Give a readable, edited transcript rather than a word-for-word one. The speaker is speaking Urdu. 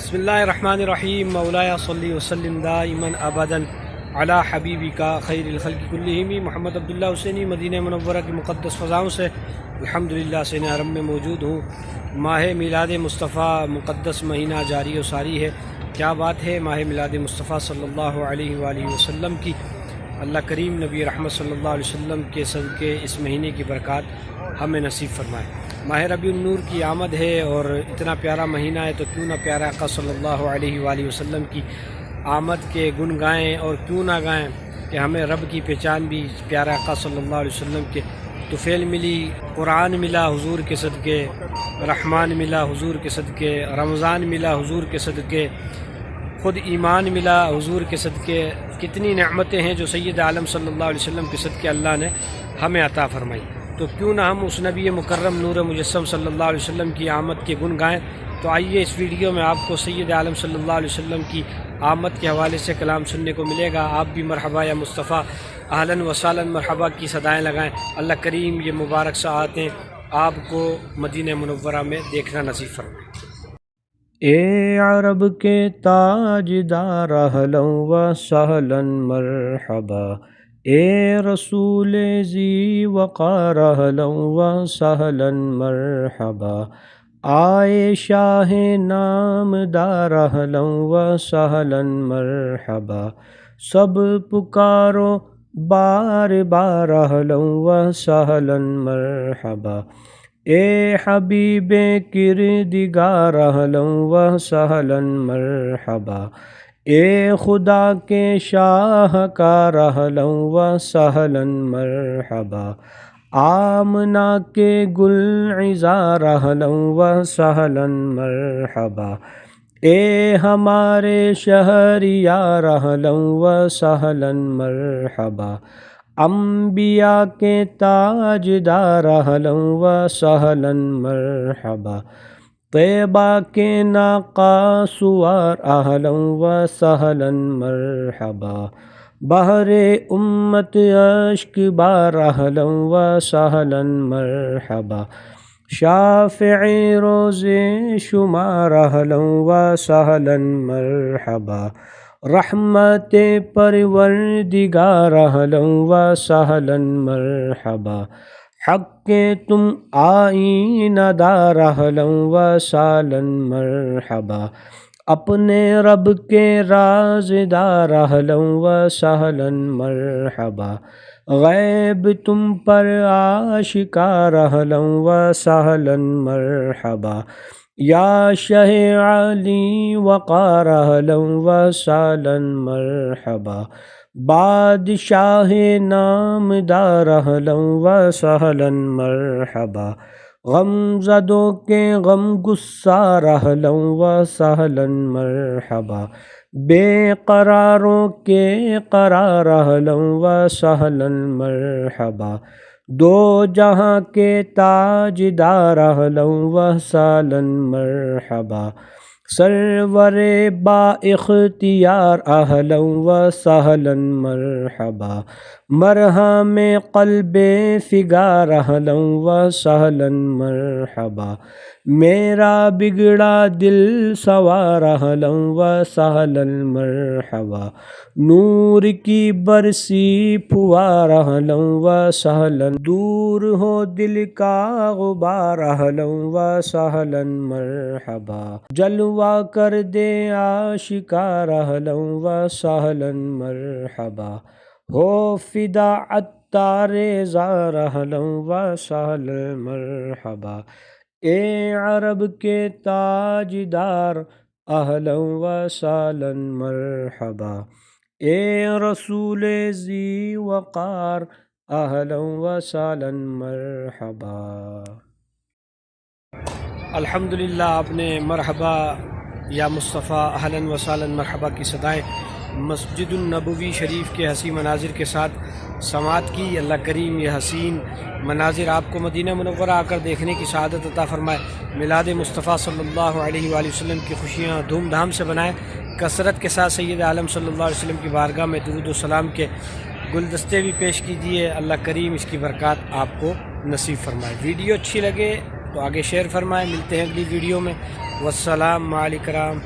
بسم اللہ الرحمن الرحیم مولایا صلی وسلم دائما ابدا علی حبیبی کا خیر الخلق کلہم محمد عبداللہ حسینی مدینہ منورہ کی مقدس فضاؤں سے الحمدللہ سین حرم میں موجود ہوں۔ ماہ میلاد مصطفیٰ مقدس مہینہ جاری و ساری ہے۔ کیا بات ہے ماہ میلاد مصطفیٰ صلی اللہ علیہ وآلہ وسلم کی۔ اللہ کریم نبی رحمت صلی اللہ علیہ وسلم کے صدقے اس مہینے کی برکات ہمیں نصیب فرمائے۔ ماہ ربیع النور کی آمد ہے اور اتنا پیارا مہینہ ہے تو کیوں نہ پیارا آقا صلی اللہ علیہ وآلہ وسلم کی آمد کے گن گائیں، اور کیوں نہ گائیں کہ ہمیں رب کی پہچان بھی پیارا آقا صلی اللہ علیہ وسلم کے طفیل ملی، قرآن ملا حضور کے صدقے، رحمان ملا حضور کے صدقے، رمضان ملا حضور کے صدقے، خود ایمان ملا حضور کے صدقے۔ کتنی نعمتیں ہیں جو سید عالم صلی اللہ علیہ وسلم کے صدقے اللہ نے ہمیں عطا فرمائی، تو کیوں نہ ہم اس نبی مکرم نور مجسم صلی اللہ علیہ وسلم کی آمد کے گن گائیں۔ تو آئیے اس ویڈیو میں آپ کو سید عالم صلی اللہ علیہ وسلم کی آمد کے حوالے سے کلام سننے کو ملے گا۔ آپ بھی مرحبا یا مصطفیٰ، اہلاً و سہلاً مرحبا کی صدائیں لگائیں۔ اللہ کریم یہ مبارک ساعتیں آپ کو مدینہ منورہ میں دیکھنا نصیب فرمائے۔ اے عرب کے تاجدار اہلا و سہلا مرحبا، اے رسول ذی وقار اہلا و سہلا مرحبا، آئے شاہ نامدار اہلا و سہلا مرحبا، سب پکارو بار بار اہلا و سہلا مرحبا، اے حبیب کردگار اہلا و سہلا مرحبا، اے خدا کے شاہکار اہلا و سہلا مرحبا، آمنہ کے گلعذار اہلا و سہلا مرحبا، اے ہمارے شہریار اہلا و سہلا مرحبا، انبیاء کے تاجدار اہلا و سہلا مرحبا، طیبہ کے ناقہ سوار اہلا و سہلا مرحبا، بحر امت اشک بار اہلا و سہلا مرحبا، شافع روز شمار اہلا و سہلا مرحبا، رحمت پروردگار اہلا و سہلا مرحبا، حق کے تم آئینہ دار اہلا و سہلا مرحبا، اپنے رب کے رازدار اہلا و سہلا مرحبا، غیب تم پر آشکار اہلا و سہلا مرحبا، یا شہ علی وقار اہلا و سہلا مرحبا، بادشاہ نامدار اہلا و سہلا مرحبا، غم زدوں کے غم گسار اہلا و سہلا مرحبا، بے قراروں کے قرار اہلا و سہلا مرحبا، دو جہاں کے تاجدار اہلا و سہلا مرحبا، سرور با اختیار اہلا و سہلا مرحبا، مرہم قلب فگار اہلا و سہلا مرحبا، میرا بگڑا دل سوار اہلا و سہلا مرحبا، نور کی برسی پھوار اہلا و سہلا، دور ہو دل کا غبار اہلا و سہلا مرحبا، جلوہ کر دے آشکار اہلا و سہلا مرحبا، ہو فدا عطار زار اہلا و سہلا مرحبا، اے عرب کے تاجدار اہلا و سہلا مرحبا، اے رسول ذی وقار اہلا و سہلا مرحبا۔ الحمدللہ آپ نے مرحبا یا مصطفیٰ اہلاً و سہلاً مرحبا کی صدائیں مسجد النبوی شریف کے حسین مناظر کے ساتھ سماعت کی۔ اللہ کریم یہ حسین مناظر آپ کو مدینہ منورہ آ کر دیکھنے کی سعادت عطا فرمائے۔ میلاد مصطفیٰ صلی اللہ علیہ وآلہ وسلم کی خوشیاں دھوم دھام سے بنائے۔ کثرت کے ساتھ سید عالم صلی اللہ علیہ وسلم کی بارگاہ میں درود و سلام کے گلدستے بھی پیش کیجیے۔ اللہ کریم اس کی برکات آپ کو نصیب فرمائے۔ ویڈیو اچھی لگے تو آگے شیئر فرمائیں۔ ملتے ہیں اگلی ویڈیو میں۔ والسلام علیکم۔